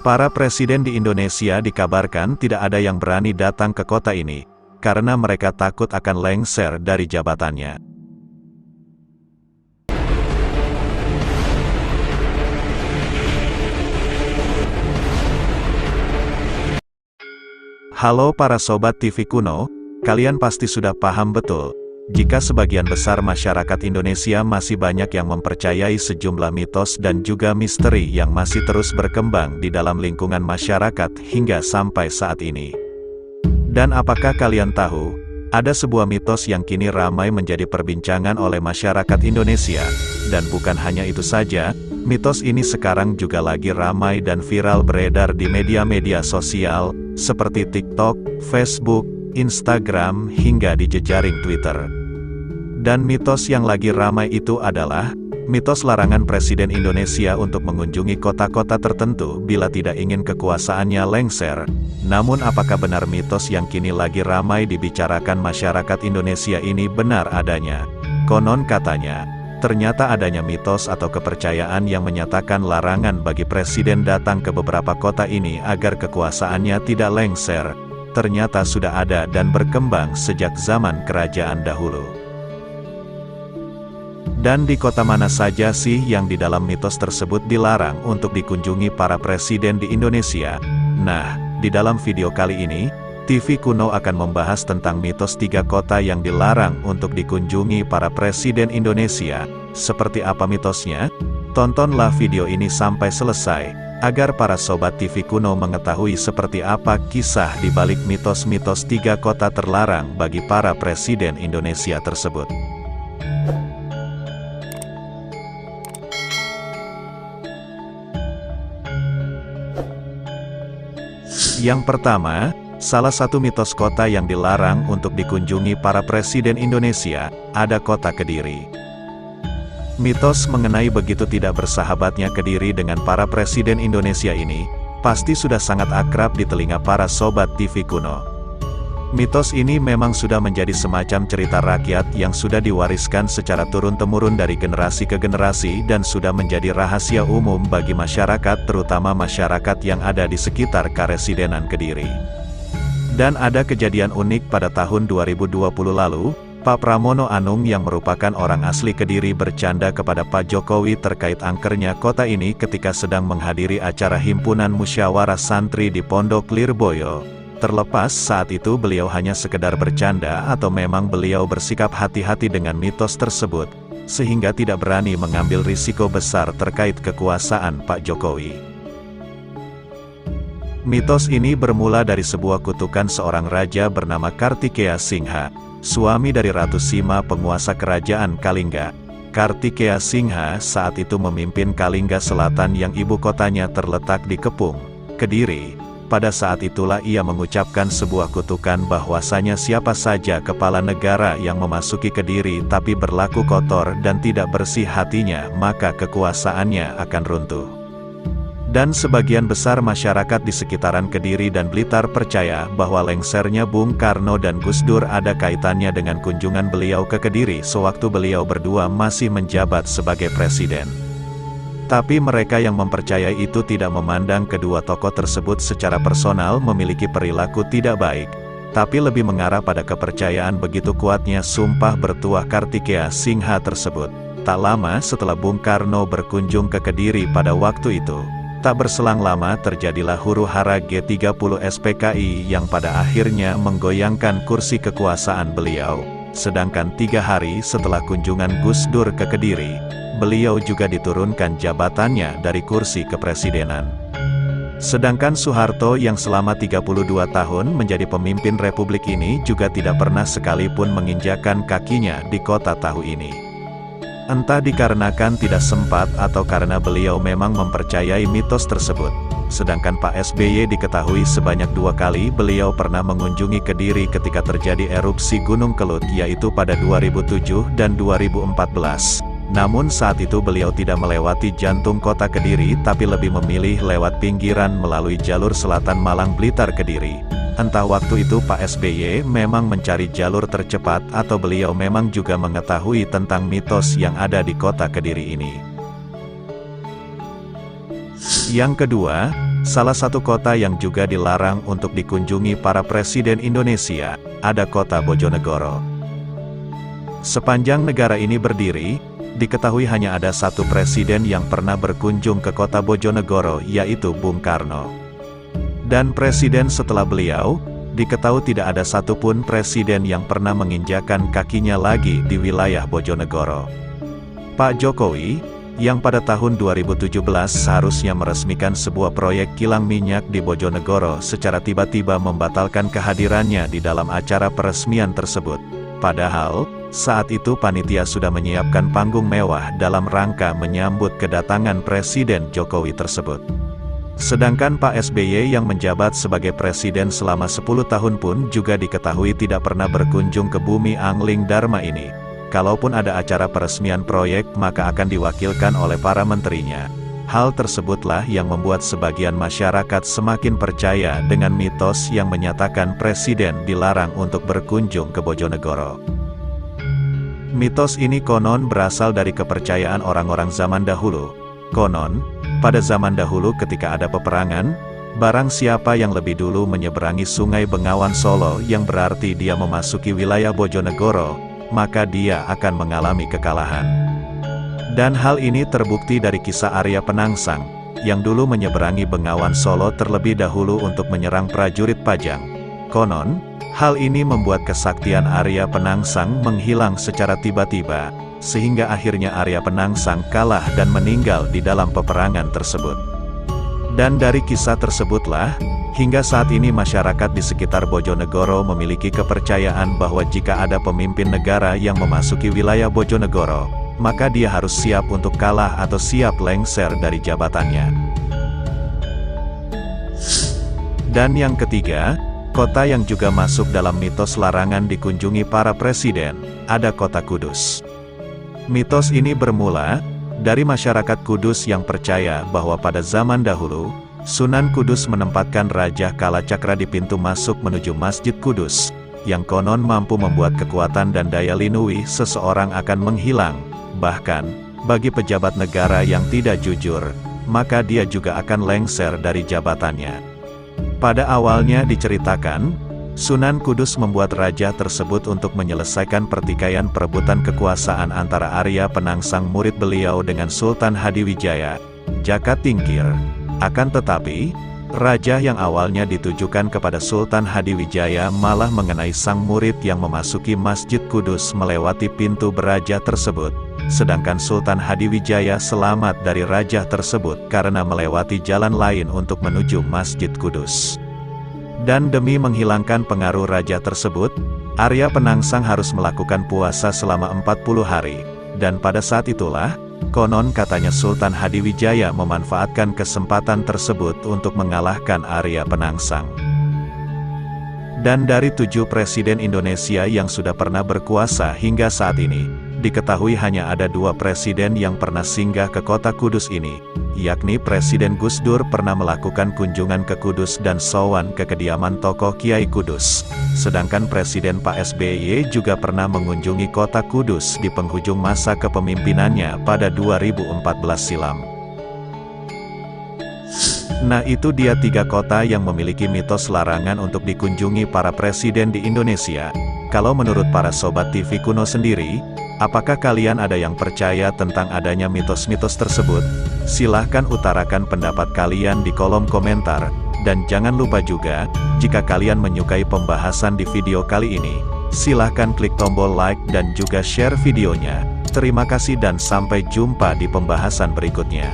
Para presiden di Indonesia dikabarkan tidak ada yang berani datang ke kota ini, karena mereka takut akan lengser dari jabatannya. Halo para Sobat TV Kuno, kalian pasti sudah paham betul, jika sebagian besar masyarakat Indonesia masih banyak yang mempercayai sejumlah mitos dan juga misteri yang masih terus berkembang di dalam lingkungan masyarakat hingga sampai saat ini. Dan apakah kalian tahu, ada sebuah mitos yang kini ramai menjadi perbincangan oleh masyarakat Indonesia, dan bukan hanya itu saja, mitos ini sekarang juga lagi ramai dan viral beredar di media-media sosial, seperti TikTok, Facebook, Instagram, hingga di jejaring Twitter. Dan mitos yang lagi ramai itu adalah, mitos larangan Presiden Indonesia untuk mengunjungi kota-kota tertentu bila tidak ingin kekuasaannya lengser. Namun apakah benar mitos yang kini lagi ramai dibicarakan masyarakat Indonesia ini benar adanya? Konon katanya, ternyata adanya mitos atau kepercayaan yang menyatakan larangan bagi Presiden datang ke beberapa kota ini agar kekuasaannya tidak lengser. Ternyata sudah ada dan berkembang sejak zaman kerajaan dahulu. Dan di kota mana saja sih yang di dalam mitos tersebut dilarang untuk dikunjungi para presiden di Indonesia? Nah, di dalam video kali ini, TV Kuno akan membahas tentang mitos 3 kota yang dilarang untuk dikunjungi para presiden Indonesia. Seperti apa mitosnya? Tontonlah video ini sampai selesai, agar para Sobat TV Kuno mengetahui seperti apa kisah di balik mitos-mitos 3 kota terlarang bagi para presiden Indonesia tersebut. Yang pertama, salah satu mitos kota yang dilarang untuk dikunjungi para presiden Indonesia, ada kota Kediri. Mitos mengenai begitu tidak bersahabatnya Kediri dengan para presiden Indonesia ini, pasti sudah sangat akrab di telinga para Sobat TV Kuno. Mitos ini memang sudah menjadi semacam cerita rakyat yang sudah diwariskan secara turun-temurun dari generasi ke generasi dan sudah menjadi rahasia umum bagi masyarakat, terutama masyarakat yang ada di sekitar Karesidenan Kediri. Dan ada kejadian unik pada tahun 2020 lalu, Pak Pramono Anung yang merupakan orang asli Kediri bercanda kepada Pak Jokowi terkait angkernya kota ini ketika sedang menghadiri acara Himpunan Musyawarah Santri di Pondok Lirboyo. Terlepas saat itu beliau hanya sekedar bercanda atau memang beliau bersikap hati-hati dengan mitos tersebut, sehingga tidak berani mengambil risiko besar terkait kekuasaan Pak Jokowi. Mitos ini bermula dari sebuah kutukan seorang raja bernama Kartikeya Singha, suami dari Ratu Sima penguasa kerajaan Kalingga. Kartikeya Singha saat itu memimpin Kalingga Selatan yang ibu kotanya terletak di Kepung, Kediri. Pada saat itulah ia mengucapkan sebuah kutukan bahwasanya siapa saja kepala negara yang memasuki Kediri tapi berlaku kotor dan tidak bersih hatinya, maka kekuasaannya akan runtuh. Dan sebagian besar masyarakat di sekitaran Kediri dan Blitar percaya bahwa lengsernya Bung Karno dan Gus Dur ada kaitannya dengan kunjungan beliau ke Kediri sewaktu beliau berdua masih menjabat sebagai presiden. Tapi mereka yang mempercayai itu tidak memandang kedua tokoh tersebut secara personal memiliki perilaku tidak baik, tapi lebih mengarah pada kepercayaan begitu kuatnya sumpah bertuah Kartikeya Singha tersebut. Tak lama setelah Bung Karno berkunjung ke Kediri pada waktu itu, tak berselang lama terjadilah huru-hara G30 SPKI yang pada akhirnya menggoyangkan kursi kekuasaan beliau. Sedangkan 3 hari setelah kunjungan Gus Dur ke Kediri, beliau juga diturunkan jabatannya dari kursi kepresidenan. Sedangkan Soeharto yang selama 32 tahun menjadi pemimpin republik ini juga tidak pernah sekalipun menginjakkan kakinya di kota Tahu ini. Entah dikarenakan tidak sempat atau karena beliau memang mempercayai mitos tersebut. Sedangkan Pak SBY diketahui sebanyak 2 kali beliau pernah mengunjungi Kediri ketika terjadi erupsi Gunung Kelut yaitu pada 2007 dan 2014. Namun saat itu beliau tidak melewati jantung kota Kediri tapi lebih memilih lewat pinggiran melalui jalur selatan Malang Blitar Kediri. Entah waktu itu Pak SBY memang mencari jalur tercepat atau beliau memang juga mengetahui tentang mitos yang ada di kota Kediri ini. Yang kedua, Salah satu kota yang juga dilarang untuk dikunjungi para presiden Indonesia, ada kota Bojonegoro. Sepanjang negara ini berdiri, diketahui hanya ada satu presiden yang pernah berkunjung ke kota Bojonegoro, yaitu Bung Karno. Dan presiden setelah beliau, diketahui tidak ada satupun presiden yang pernah menginjakan kakinya lagi di wilayah Bojonegoro. Pak Jokowi, yang pada tahun 2017 seharusnya meresmikan sebuah proyek kilang minyak di Bojonegoro, secara tiba-tiba membatalkan kehadirannya di dalam acara peresmian tersebut. Padahal, saat itu panitia sudah menyiapkan panggung mewah dalam rangka menyambut kedatangan Presiden Jokowi tersebut. Sedangkan Pak SBY yang menjabat sebagai presiden selama 10 tahun pun juga diketahui tidak pernah berkunjung ke bumi Angling Dharma ini. Kalaupun ada acara peresmian proyek, maka akan diwakilkan oleh para menterinya. Hal tersebutlah yang membuat sebagian masyarakat semakin percaya dengan mitos yang menyatakan presiden dilarang untuk berkunjung ke Bojonegoro. Mitos ini konon berasal dari kepercayaan orang-orang zaman dahulu. Konon, pada zaman dahulu ketika ada peperangan, barang siapa yang lebih dulu menyeberangi Sungai Bengawan Solo, yang berarti dia memasuki wilayah Bojonegoro, maka dia akan mengalami kekalahan. Dan hal ini terbukti dari kisah Arya Penangsang, yang dulu menyeberangi Bengawan Solo terlebih dahulu untuk menyerang prajurit Pajang. Konon, hal ini membuat kesaktian Arya Penangsang menghilang secara tiba-tiba, sehingga akhirnya Arya Penangsang kalah dan meninggal di dalam peperangan tersebut. Dan dari kisah tersebutlah, hingga saat ini masyarakat di sekitar Bojonegoro memiliki kepercayaan bahwa jika ada pemimpin negara yang memasuki wilayah Bojonegoro, maka dia harus siap untuk kalah atau siap lengser dari jabatannya. Dan yang ketiga, kota yang juga masuk dalam mitos larangan dikunjungi para presiden, ada kota Kudus. Mitos ini bermula dari masyarakat Kudus yang percaya bahwa pada zaman dahulu, Sunan Kudus menempatkan Raja Kalacakra di pintu masuk menuju Masjid Kudus, yang konon mampu membuat kekuatan dan daya linui seseorang akan menghilang. Bahkan, bagi pejabat negara yang tidak jujur, maka dia juga akan lengser dari jabatannya. Pada awalnya diceritakan, Sunan Kudus membuat raja tersebut untuk menyelesaikan pertikaian perebutan kekuasaan antara Arya Penangsang murid beliau dengan Sultan Hadiwijaya, Jaka Tingkir. Akan tetapi, raja yang awalnya ditujukan kepada Sultan Hadiwijaya malah mengenai sang murid yang memasuki Masjid Kudus melewati pintu beraja tersebut, sedangkan Sultan Hadiwijaya selamat dari raja tersebut karena melewati jalan lain untuk menuju Masjid Kudus. Dan demi menghilangkan pengaruh raja tersebut, Arya Penangsang harus melakukan puasa selama 40 hari, dan pada saat itulah, konon katanya Sultan Hadiwijaya memanfaatkan kesempatan tersebut untuk mengalahkan Arya Penangsang. Dan dari 7 presiden Indonesia yang sudah pernah berkuasa hingga saat ini, diketahui hanya ada 2 presiden yang pernah singgah ke kota Kudus ini, yakni Presiden Gus Dur pernah melakukan kunjungan ke Kudus dan sowan ke kediaman tokoh Kiai Kudus. Sedangkan Presiden Pak SBY juga pernah mengunjungi kota Kudus di penghujung masa kepemimpinannya pada 2014 silam. Nah, itu dia 3 kota yang memiliki mitos larangan untuk dikunjungi para presiden di Indonesia. Kalau menurut para Sobat TV Kuno sendiri, apakah kalian ada yang percaya tentang adanya mitos-mitos tersebut? Silahkan utarakan pendapat kalian di kolom komentar. Dan jangan lupa juga, jika kalian menyukai pembahasan di video kali ini, silahkan klik tombol like dan juga share videonya. Terima kasih dan sampai jumpa di pembahasan berikutnya.